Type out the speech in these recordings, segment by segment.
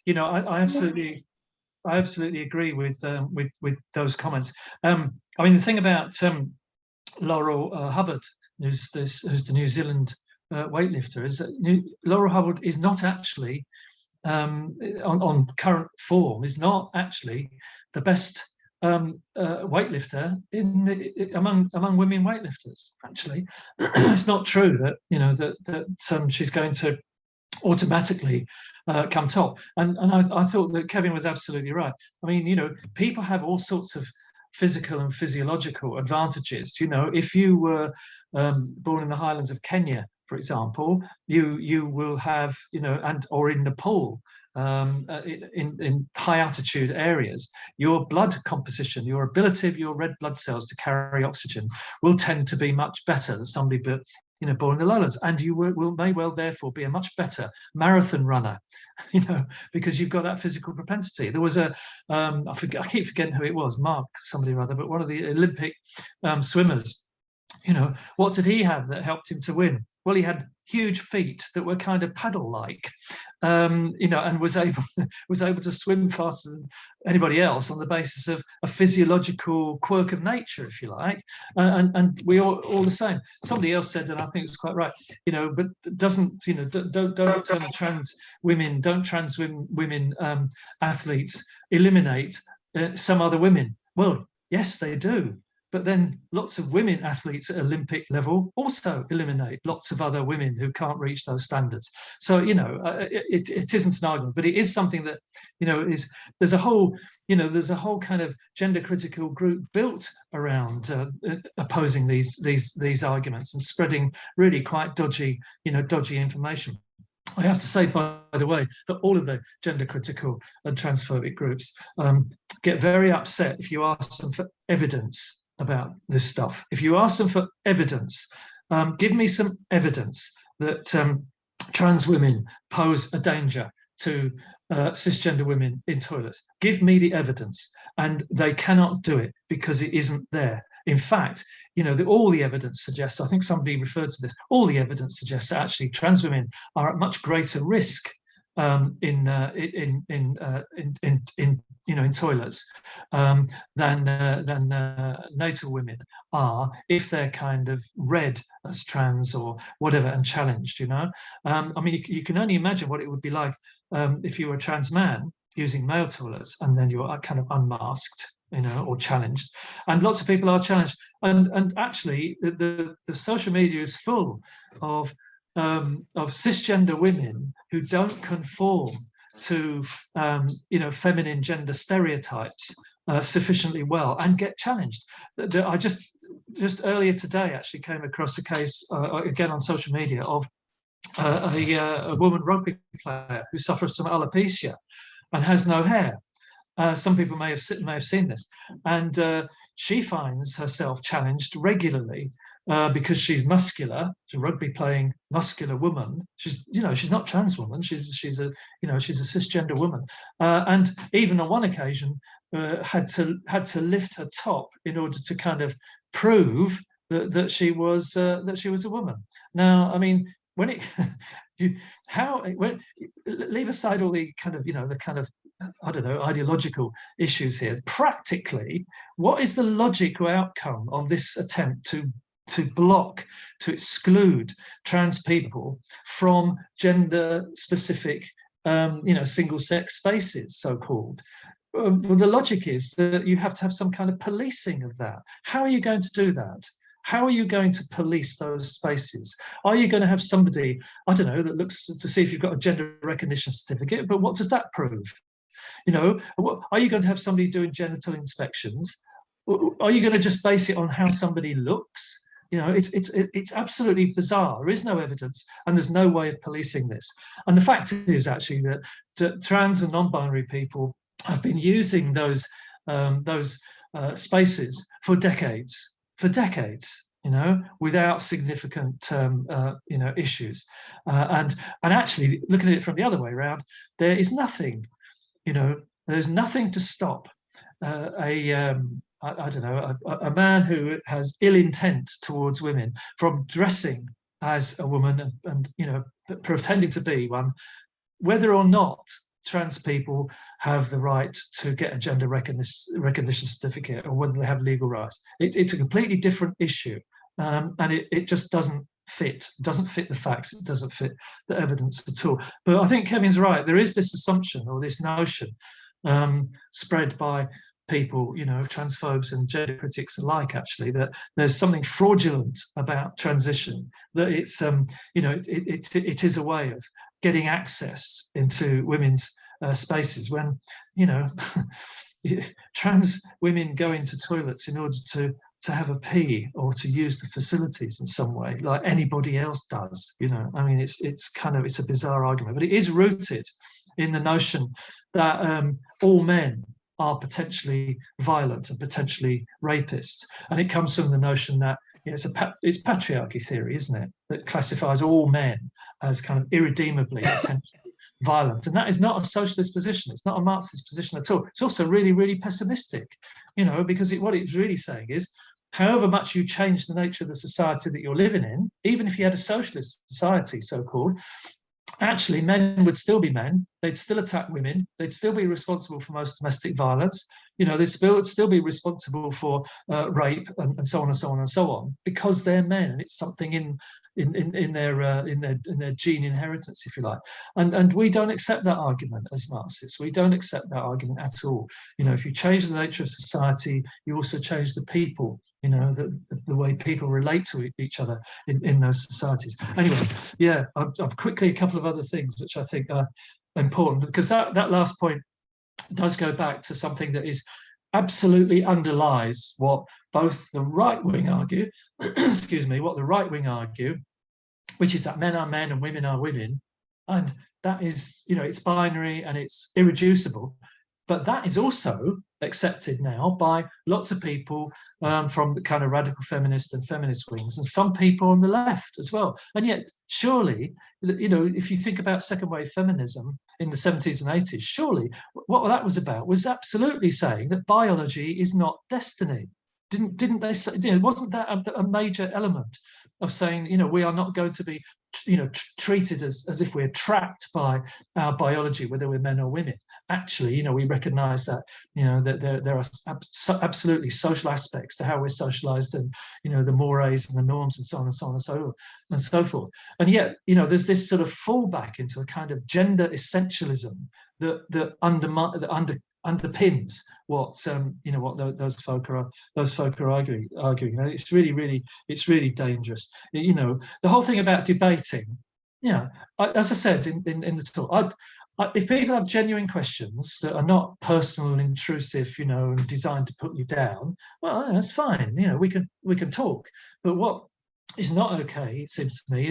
I absolutely agree with those comments. I mean, the thing about Laurel Hubbard, who's the New Zealand weightlifter, is that Laurel Hubbard is not actually on current form, is not actually the best weightlifter among women weightlifters. Actually, it's not true that that she's going to automatically come top. And I thought that Kevin was absolutely right. I mean, people have all sorts of physical and physiological advantages. If you were born in the highlands of Kenya, for example, you will have, or in Nepal, in high altitude areas, your blood composition, your ability of your red blood cells to carry oxygen will tend to be much better than somebody born in the lowlands, and you may well therefore be a much better marathon runner, because you've got that physical propensity. There was I keep forgetting who it was, Mark somebody or other, but one of the Olympic swimmers. What did he have that helped him to win? Well, he had huge feet that were kind of paddle-like, and was able to swim faster than anybody else on the basis of a physiological quirk of nature, if you like. And we all the same. Somebody else said, and I think it's quite right, but don't trans women athletes eliminate some other women? Well, yes, they do. But then lots of women athletes at Olympic level also eliminate lots of other women who can't reach those standards. So, it isn't an argument, but it is something that, there's a whole kind of gender critical group built around opposing these arguments and spreading really quite dodgy information. I have to say, by the way, that all of the gender critical and transphobic groups get very upset if you ask them for evidence about this stuff. If you ask them for evidence, give me some evidence that trans women pose a danger to cisgender women in toilets. Give me the evidence. And they cannot do it because it isn't there. In fact, all the evidence suggests, I think somebody referred to this, all the evidence suggests that actually trans women are at much greater risk in toilets than natal women are if they're kind of read as trans or whatever and challenged. I mean, you can only imagine what it would be like if you were a trans man using male toilets and then you're kind of unmasked, or challenged. And lots of people are challenged. And actually, the social media is full of cisgender women who don't conform to feminine gender stereotypes sufficiently well and get challenged. I just earlier today actually came across a case again on social media of a woman rugby player who suffers from alopecia and has no hair. Some people may have seen this, and she finds herself challenged regularly because she's muscular. She's a rugby playing muscular woman. She's not trans woman. She's a cisgender woman, and even on one occasion had to lift her top in order to kind of prove that she was a woman. Now, I mean, leave aside all the kind of I don't know, ideological issues here. Practically, what is the logical outcome of this attempt to exclude trans people from gender-specific, single-sex spaces, so-called? Well, the logic is that you have to have some kind of policing of that. How are you going to do that? How are you going to police those spaces? Are you going to have somebody, I don't know, that looks to see if you've got a gender recognition certificate, but what does that prove? Are you going to have somebody doing genital inspections? Are you going to just base it on how somebody looks? It's absolutely bizarre. There is no evidence, and there's no way of policing this. And the fact is actually that trans and non-binary people have been using those spaces for decades, without significant issues. And actually, looking at it from the other way around, there is nothing. There's nothing to stop a man who has ill intent towards women from dressing as a woman and pretending to be one, whether or not trans people have the right to get a gender recognition certificate, or whether they have legal rights. It's a completely different issue, and it just doesn't fit the facts. It doesn't fit the evidence at all. But I think Kevin's right. There is this assumption or this notion spread by people, transphobes and gender critics alike, actually, that there's something fraudulent about transition, that it's it is a way of getting access into women's spaces, when trans women go into toilets in order to have a pee or to use the facilities in some way, like anybody else does. I mean, it's a bizarre argument, but it is rooted in the notion that all men are potentially violent and potentially rapists, and it comes from the notion that it's patriarchy theory, isn't it, that classifies all men as kind of irredeemably potentially violent. And that is not a socialist position. It's not a Marxist position at all. It's also really, really pessimistic, because what it's really saying is, however much you change the nature of the society that you're living in, even if you had a socialist society, so-called, actually men would still be men. They'd still attack women. They'd still be responsible for most domestic violence. They'd still be responsible for rape and so on and so on and so on, because they're men, and it's something in their gene inheritance, if you like. And we don't accept that argument as Marxists. We don't accept that argument at all. If you change the nature of society, you also change the people. The way people relate to each other in those societies. Anyway, yeah, I'm quickly a couple of other things which I think are important, because that last point does go back to something that is absolutely underlies what both the right wing argue, excuse me, what the right wing argue, which is that men are men and women are women, and that is, it's binary and it's irreducible. But that is also accepted now by lots of people from the kind of radical feminist and feminist wings, and some people on the left as well. And yet, surely, if you think about second wave feminism in the 70s and 80s, surely what that was about was absolutely saying that biology is not destiny. Didn't they say? Wasn't that a major element of saying, we are not going to be, treated as if we're trapped by our biology, whether we're men or women. Actually, we recognize that, that there are absolutely social aspects to how we're socialized, and, the mores and the norms and so on and so on and so forth. And yet, there's this sort of fallback into a kind of gender essentialism that underpins what those folk are arguing. And it's really dangerous. The whole thing about debating. As I said in the talk, if people have genuine questions that are not personal and intrusive, and designed to put you down, well, that's fine. We can talk. But what is not okay, it seems to me,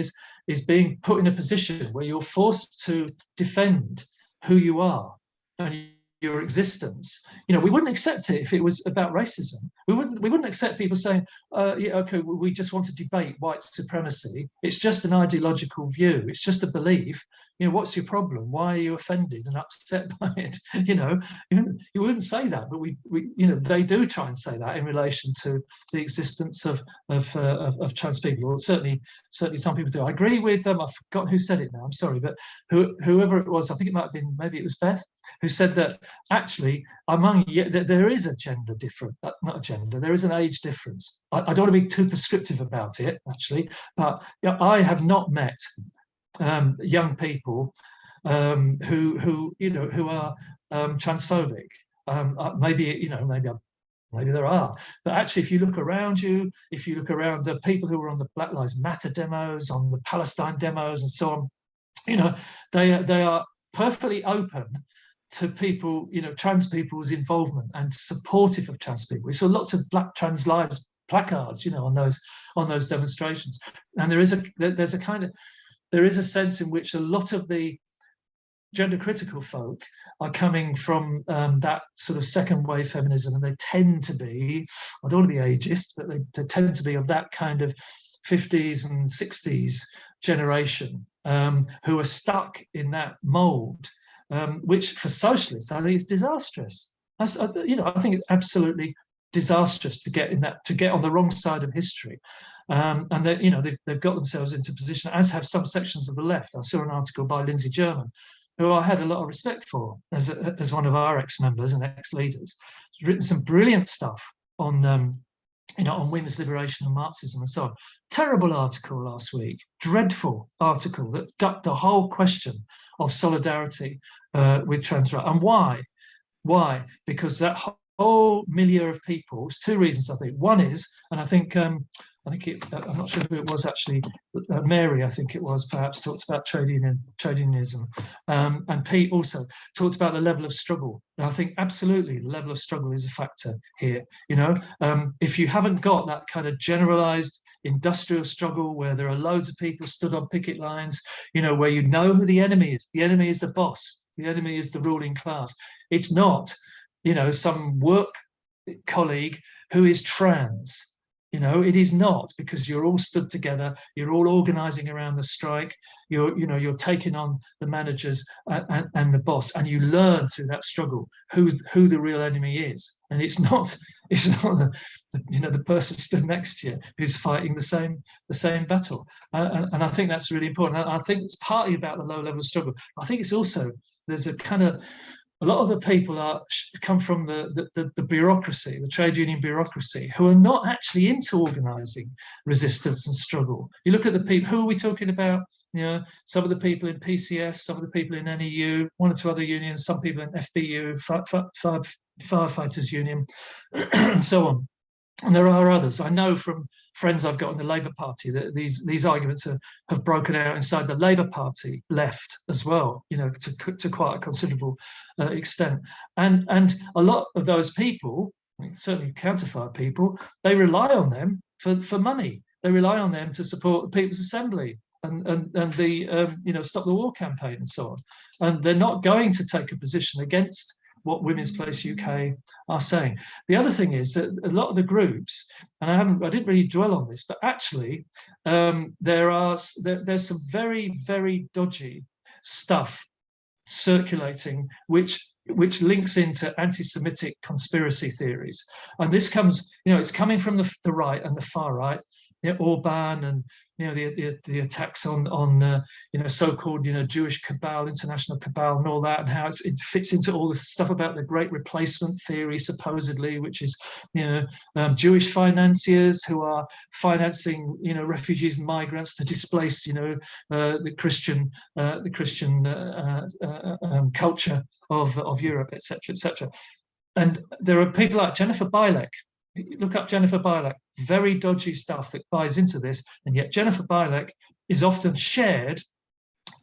is being put in a position where you're forced to defend who you are and your existence. We wouldn't accept it if it was about racism. We wouldn't accept people saying, okay, we just want to debate white supremacy. It's just an ideological view. It's just a belief. What's your problem? Why are you offended and upset by it? You wouldn't say that, but we they do try and say that in relation to the existence of trans people. Or certainly some people do. I agree with them. I've forgotten who said it now. I'm sorry, but whoever it was, I think it might have been, maybe it was Beth, who said that actually there is a gender difference, not a gender, there is an age difference. I don't want to be too prescriptive about it, actually, but I have not met young people who are transphobic. Maybe there are, but actually, if you look around you, if you look around the people who were on the Black Lives Matter demos, on the Palestine demos, and so on, they are perfectly open to people, trans people's involvement and supportive of trans people. We saw lots of Black Trans Lives placards, on those demonstrations, and there is a sense in which a lot of the gender critical folk are coming from that sort of second wave feminism, and they tend to be, I don't want to be ageist, but they tend to be of that kind of 50s and 60s generation who are stuck in that mold, which for socialists, I think is disastrous. I think it's absolutely disastrous to get on the wrong side of history. And they've got themselves into a position, as have some sections of the left. I saw an article by Lindsay German who I had a lot of respect for as one of our ex-members and ex-leaders, has written some brilliant stuff on on women's liberation and Marxism and so on. Terrible article last week, dreadful article that ducked the whole question of solidarity with trans rights. And why? Why? Because that whole milieu of people, there's two reasons, I think. One is, and I think I'm not sure who it was actually, Mary, I think it was, perhaps talked about trade unionism, and Pete also talked about the level of struggle. And I think absolutely the level of struggle is a factor here. If you haven't got that kind of generalized industrial struggle where there are loads of people stood on picket lines, where you know who the enemy is. The enemy is the boss. The enemy is the ruling class. It's not, some work colleague who is trans. It is not, because you're all stood together, you're all organizing around the strike, you're taking on the managers and the boss, and you learn through that struggle who the real enemy is. And it's not the person stood next to you who's fighting the same battle. And I think that's really important. I think it's partly about the low level of struggle. I think it's also, there's a lot of the people come from the bureaucracy, the trade union bureaucracy, who are not actually into organising resistance and struggle. You look at the people, who are we talking about? Some of the people in PCS, some of the people in NEU, one or two other unions, some people in FBU, Firefighters Union, and so on. And there are others. I know from friends I've got in the Labour Party that these arguments have broken out inside the Labour Party left as well, to quite a considerable extent. And a lot of those people, certainly counterfeit people, they rely on them for money. They rely on them to support the People's Assembly and the Stop the War campaign and so on. And they're not going to take a position against what Women's Place UK are saying. The other thing is that a lot of the groups, and I didn't really dwell on this, but actually there's some very, very dodgy stuff circulating which links into anti-Semitic conspiracy theories. And this comes, it's coming from the right and the far right, Orban and the attacks on so-called Jewish cabal, international cabal, and all that, and how it fits into all the stuff about the Great Replacement theory, supposedly, which is Jewish financiers who are financing refugees and migrants to displace the Christian culture of Europe, etc., etc. And there are people like Jennifer Bilek. Look up Jennifer Bilek, very dodgy stuff that buys into this, and yet Jennifer Bilek is often shared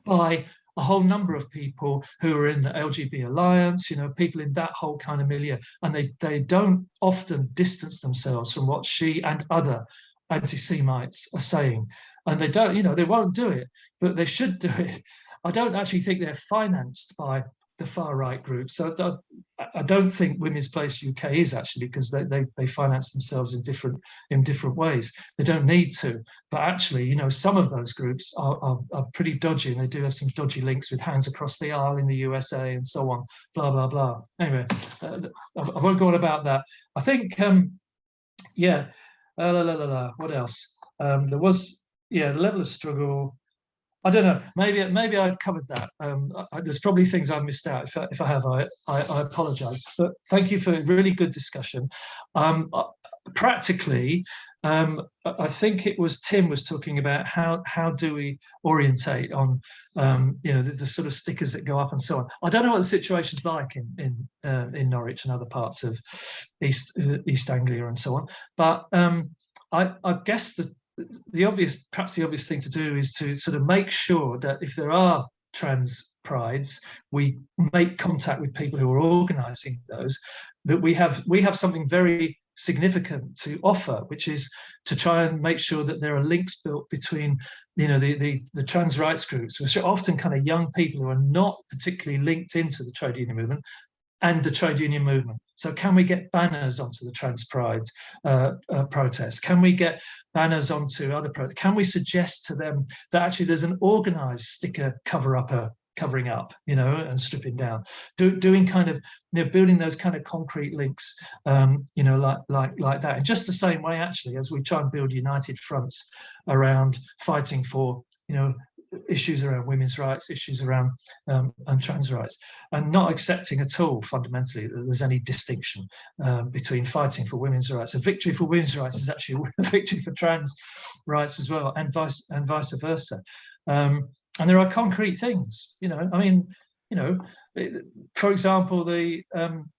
by a whole number of people who are in the LGB Alliance, people in that whole kind of milieu, and they don't often distance themselves from what she and other anti-Semites are saying, and they don't, they won't do it, but they should do it. I don't actually think they're financed by the far right groups. So I don't think Women's Place UK is actually, because they finance themselves in different ways. They don't need to, but actually, some of those groups are pretty dodgy, and they do have some dodgy links with Hands Across the Aisle in the USA and so on. Blah blah blah. Anyway, I won't go on about that. I think, what else? There was the level of struggle. I don't know. Maybe I've covered that. There's probably things I've missed out. If I have, I apologise. But thank you for a really good discussion. Practically, I think it was Tim was talking about how do we orientate on the sort of stickers that go up and so on. I don't know what the situation's like in Norwich and other parts of East Anglia and so on. But I guess perhaps the obvious thing to do is to sort of make sure that if there are trans prides, we make contact with people who are organising those, that we have something very significant to offer, which is to try and make sure that there are links built between the trans rights groups, which are often kind of young people who are not particularly linked into the trade union movement, and the trade union movement. So can we get banners onto the trans pride protests? Can we get banners onto other protests? Can we suggest to them that actually there's an organised sticker covering up, and stripping down, doing kind of, building those kind of concrete links, like that, in just the same way actually as we try and build united fronts around fighting for, issues around women's rights, issues around and trans rights, and not accepting at all fundamentally that there's any distinction between fighting for women's rights. A victory for women's rights is actually a victory for trans rights as well, and vice versa. And there are concrete things, I mean, for example,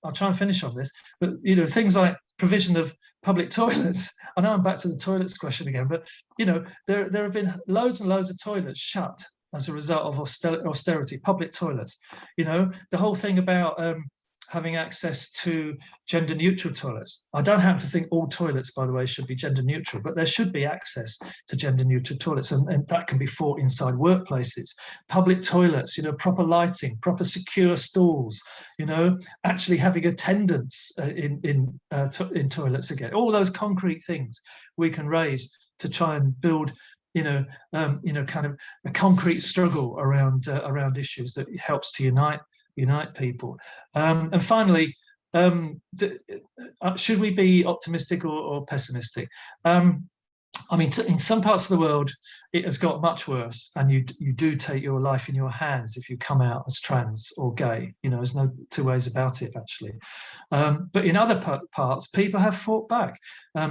I'll try and finish on this, but things like provision of public toilets. I know I'm back to the toilets question again, but there have been loads and loads of toilets shut as a result of austerity, public toilets. The whole thing about having access to gender neutral toilets. I don't happen to think all toilets, by the way, should be gender neutral, but there should be access to gender neutral toilets, and that can be fought inside workplaces. Public toilets, proper lighting, proper secure stalls, actually having attendance in toilets again. All those concrete things we can raise to try and build kind of a concrete struggle around issues that helps to unite people. And finally, should we be optimistic or pessimistic? I mean, in some parts of the world, it has got much worse, and you do take your life in your hands if you come out as trans or gay. There's no two ways about it, actually. But in other parts, people have fought back.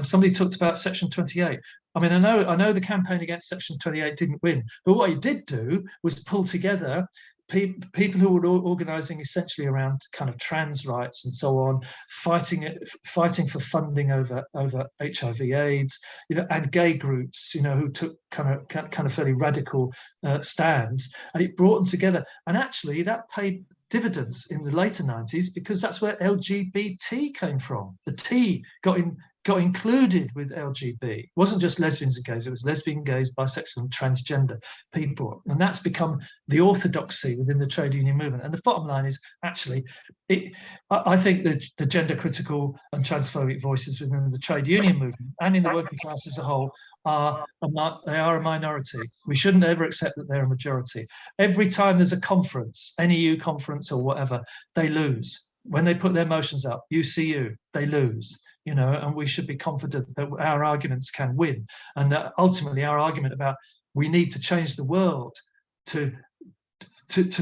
Somebody talked about Section 28. I mean, I know the campaign against Section 28 didn't win, but what it did do was pull together people who were organising essentially around kind of trans rights and so on, fighting for funding over HIV/AIDS, and gay groups, who took kind of fairly radical stands, and it brought them together. And actually, that paid dividends in the later 90s, because that's where LGBT came from. The T got included with LGBT. It wasn't just lesbians and gays, it was lesbian, gays, bisexual and transgender people. And that's become the orthodoxy within the trade union movement. And the bottom line is, actually, I think the gender critical and transphobic voices within the trade union movement and in the working class as a whole are a minority. We shouldn't ever accept that they're a majority. Every time there's a conference, any EU conference or whatever, they lose. When they put their motions up, UCU, they lose. And we should be confident that our arguments can win, and that ultimately our argument about we need to change the world to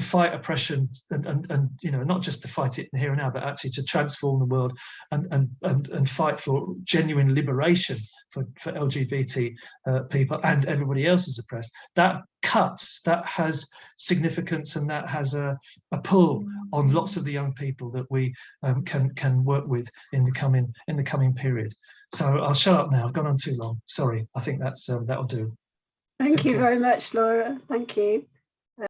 fight oppression and not just to fight it here and now, but actually to transform the world and fight for genuine liberation for LGBT people and everybody else who's oppressed. That has significance, and that has a pull on lots of the young people that we can work with in the coming period. So I'll shut up now. I've gone on too long. Sorry. I think that'll do. Thank you very much, Laura. Thank you.